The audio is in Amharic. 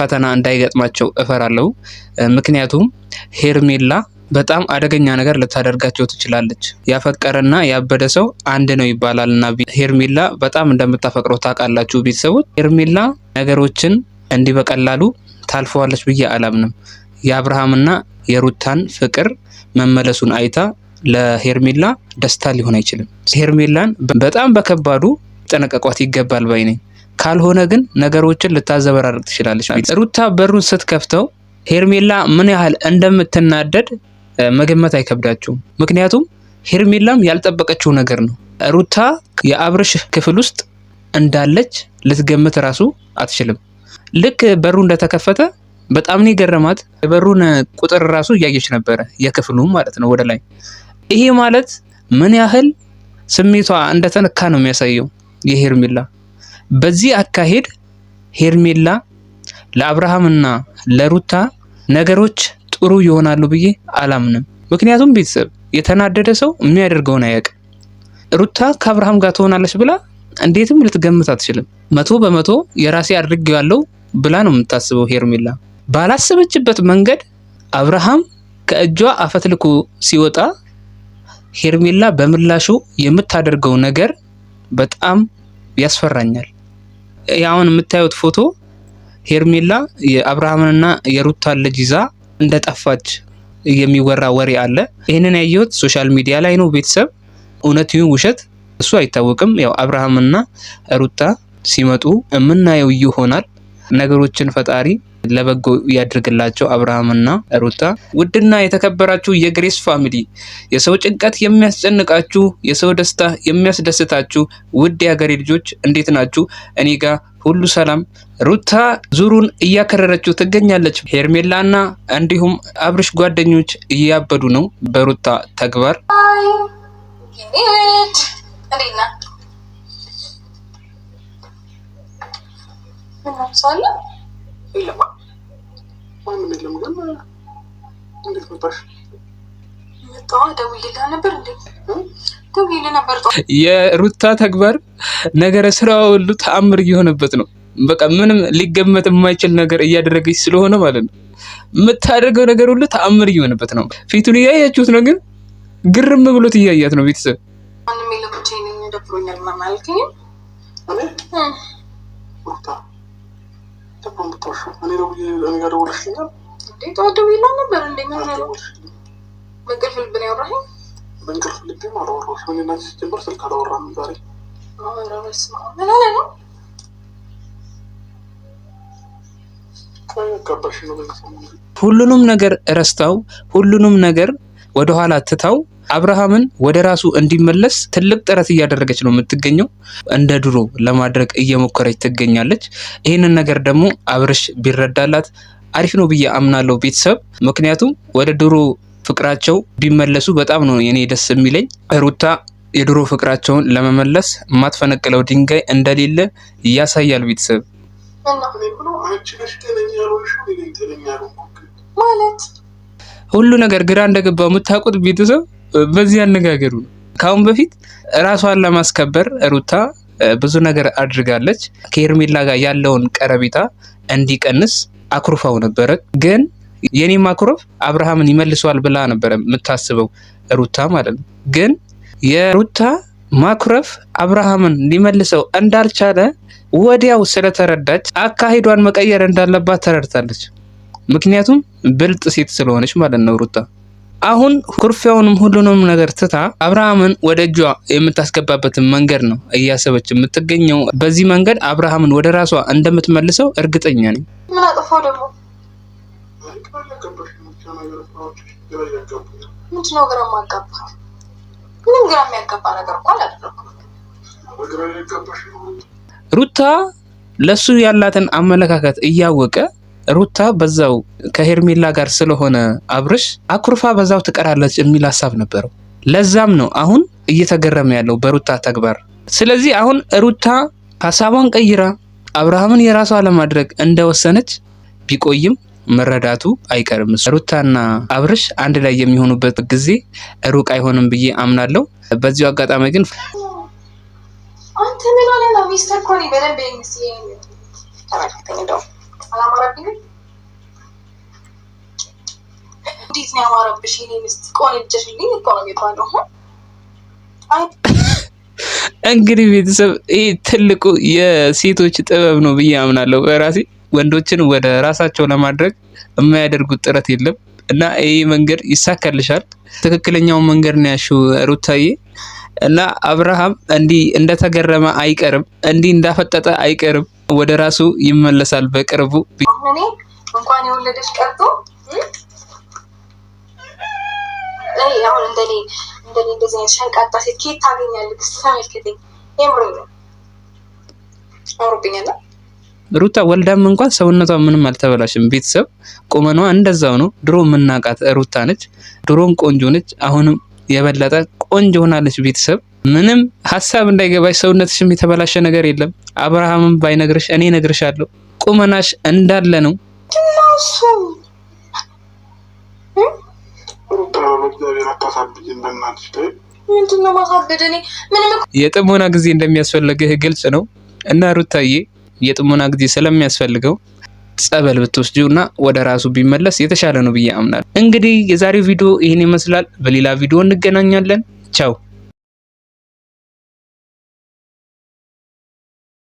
ፈተና እንዳይገጥማቸው እፈራለሁ። ምክንያቱም ሄርሜላ በጣም አደገኛ ነገር ልታደርጋቸው ትችላለች። ያፈቀረና ያበደ ሰው አንድ ነው ይባላልና ሄርሜላ በጣም እንደምታፈቅረው ታውቃላችሁ ቤተሰቦች። ሄርሜላ ነገሮችን እንዲህ በቀላሉ ታልፈዋለች ብዬ አላምንም። የአብርሃምና የሩታን ፍቅር መመለሱን አይታ ለሄርሜላ ደስታ ሊሆን አይችልም። ሄርሜላን በጣም በከባዱ ጠነቀቋት ይገባል ባይ ነኝ። ካልሆነ ግን ነገሮችን ልታዘበራርቅ ትችላለች። ሩታ በሩን ስትከፍተው ሄርሜላ ምን ያህል እንደምትናደድ መገመት አይከብዳችሁም። ምክንያቱም ሄርሜላም ያልጠበቀችው ነገር ነው። ሩታ የአብርሽ ክፍል ውስጥ እንዳለች ልትገምት ራሱ አትችልም። ልክ በሩ እንደተከፈተ በጣም ነው የገረማት። የበሩን ቁጥር ራሱ እያየች ነበረ፣ የክፍሉ ማለት ነው ወደ ላይ። ይሄ ማለት ምን ያህል ስሜቷ እንደተነካ ነው የሚያሳየው የሄርሜላ። በዚህ አካሄድ ሄርሜላ ለአብርሃምና ለሩታ ነገሮች ጥሩ ይሆናሉ ብዬ አላምንም። ምክንያቱም ቤተሰብ የተናደደ ሰው የሚያደርገውን አያውቅም። ሩታ ከአብርሃም ጋር ትሆናለች ብላ እንዴትም ልትገምት አትችልም። 100% የራሴ አድርጌዋለሁ ብላ ነው የምታስበው ሄርሜላ። ባላሰበችበት መንገድ አብርሃም ከእጇ አፈትልኮ ሲወጣ ሄርሜላ በምላሹ የምታደርገው ነገር በጣም ያስፈራኛል። ያውን የምታዩት ፎቶ ሄርሜላ የአብርሃምንና የሩታን ልጅ ይዛ እንደጠፋች የሚወራ ወሬ አለ። ይሄንን ያየሁት ሶሻል ሚዲያ ላይ ነው ቤተሰብ። እውነት ይሁን ውሸት እሱ አይታወቅም። ያው አብርሃምና ሩታ ሲመጡ የምናየው ይሆናል። ነገሮችን ፈጣሪ ለበጎ ያድርግላቸው አብርሃምና ሩታ። ውድና የተከበራችሁ የግሬስ ፋሚሊ፣ የሰው ጭንቀት የሚያስጨንቃችሁ፣ የሰው ደስታ የሚያስደስታችሁ ውድ የሀገሬ ልጆች እንዴት ናችሁ? እኔ ጋር ሁሉ ሰላም። ሩታ ዙሩን እያከረረችው ትገኛለች። ሄርሜላና እንዲሁም አብርሽ ጓደኞች እያበዱ ነው በሩታ ተግባር። የሩታ ተግባር ነገረ ስራው ሁሉ ተአምር እየሆነበት ነው። በቃ ምንም ሊገመት የማይችል ነገር እያደረገች ስለሆነ ማለት ነው። የምታደርገው ነገር ሁሉ ተአምር እየሆነበት ነው። ፊቱን እያያችሁት ነው፣ ግን ግርም ብሎት እያያት ነው ቤተሰብ። ሁሉንም ነገር ረስታው ሁሉንም ነገር ወደኋላ ትታው አብርሃምን ወደ ራሱ እንዲመለስ ትልቅ ጥረት እያደረገች ነው የምትገኘው። እንደ ድሮ ለማድረግ እየሞከረች ትገኛለች። ይህንን ነገር ደግሞ አብርሽ ቢረዳላት አሪፍ ነው ብዬ አምናለሁ ቤተሰብ። ምክንያቱም ወደ ድሮ ፍቅራቸው ቢመለሱ በጣም ነው የኔ ደስ የሚለኝ። ሩታ የድሮ ፍቅራቸውን ለመመለስ የማትፈነቅለው ድንጋይ እንደሌለ ያሳያል ቤተሰብ። ሁሉ ነገር ግራ እንደገባው የምታውቁት ቤተሰብ በዚህ አነጋገሩ ነው። ካሁን በፊት ራሷን ለማስከበር ሩታ ብዙ ነገር አድርጋለች። ከሄርሜላ ጋር ያለውን ቀረቤታ እንዲቀንስ አኩርፋው ነበረ። ግን የኔ ማኩረፍ አብርሃምን ይመልሰዋል ብላ ነበረ የምታስበው ሩታ ማለት ነው። ግን የሩታ ማኩረፍ አብርሃምን ሊመልሰው እንዳልቻለ ወዲያው ስለተረዳች አካሄዷን መቀየር እንዳለባት ተረድታለች። ምክንያቱም ብልጥ ሴት ስለሆነች ማለት ነው ሩታ። አሁን ኩርፊያውንም ሁሉንም ነገር ትታ አብርሃምን ወደ እጇ የምታስገባበትን መንገድ ነው እያሰበች የምትገኘው። በዚህ መንገድ አብርሃምን ወደ ራሷ እንደምትመልሰው እርግጠኛ ነኝ። ምን አጠፋው ደግሞ? ምንድነው ግራ ማጋባ? ምን ግራ የሚያጋባ ነገር እኮ አላደረኩም። ሩታ ለሱ ያላትን አመለካከት እያወቀ ሩታ በዛው ከሄርሜላ ጋር ስለሆነ አብርሽ አኩርፋ በዛው ትቀራለች የሚል ሀሳብ ነበረው። ለዛም ነው አሁን እየተገረመ ያለው በሩታ ተግባር። ስለዚህ አሁን ሩታ ሀሳቧን ቀይራ አብርሃምን የራሷ ለማድረግ እንደወሰነች ቢቆይም መረዳቱ አይቀርም። ሩታና አብርሽ አንድ ላይ የሚሆኑበት ጊዜ ሩቅ አይሆንም ብዬ አምናለሁ። በዚሁ አጋጣሚ ግን አንተ ምን ሆነህ ነው ሚስተር ኮኒ? በደንብ አላማረብኝም። እንዴት ነው ያማረብሽ? የኔ ሚስት ቆንጆሽልኝ እኮ ነው የሚባለው። እንግዲህ ቤተሰብ ይህ ትልቁ የሴቶች ጥበብ ነው ብዬ አምናለሁ በራሴ። ወንዶችን ወደ ራሳቸው ለማድረግ የማያደርጉት ጥረት የለም እና ይህ መንገድ ይሳካልሻል። ትክክለኛውን መንገድ ነው ያልሽው ሩታዬ። እና አብርሃም እንዲህ እንደተገረመ አይቀርም፣ እንዲህ እንዳፈጠጠ አይቀርም። ወደ ራሱ ይመለሳል በቅርቡ። እኔ እንኳን የወለደች ቀርቶ አሁን እንደኔ እንደዚህ አይነት ሸንቃጣ ሴት ኬት ታገኛለህ? ተመልከተኝ። የምሬ ነው። አውሮብኛል። ሩታ ወልዳም እንኳን ሰውነቷ ምንም አልተበላሽም። ቤተሰብ ቁመኗ እንደዛው ነው። ድሮ የምናውቃት ሩታ ነች። ድሮም ቆንጆ ነች። አሁንም የበለጠ ቆንጆ ሆናለች። ቤተሰብ ምንም ሀሳብ እንዳይገባሽ፣ ሰውነትሽም የተበላሸ ነገር የለም። አብርሃምም ባይነግርሽ እኔ ነግርሻለሁ። ቁመናሽ እንዳለ ነው። የጥሞና ጊዜ እንደሚያስፈልግህ ግልጽ ነው እና ሩታዬ የጥሞና ጊዜ ስለሚያስፈልገው ጸበል ብትወስጂውና ወደ ራሱ ቢመለስ የተሻለ ነው ብዬ አምናለሁ። እንግዲህ የዛሬው ቪዲዮ ይህን ይመስላል። በሌላ ቪዲዮ እንገናኛለን። ቻው።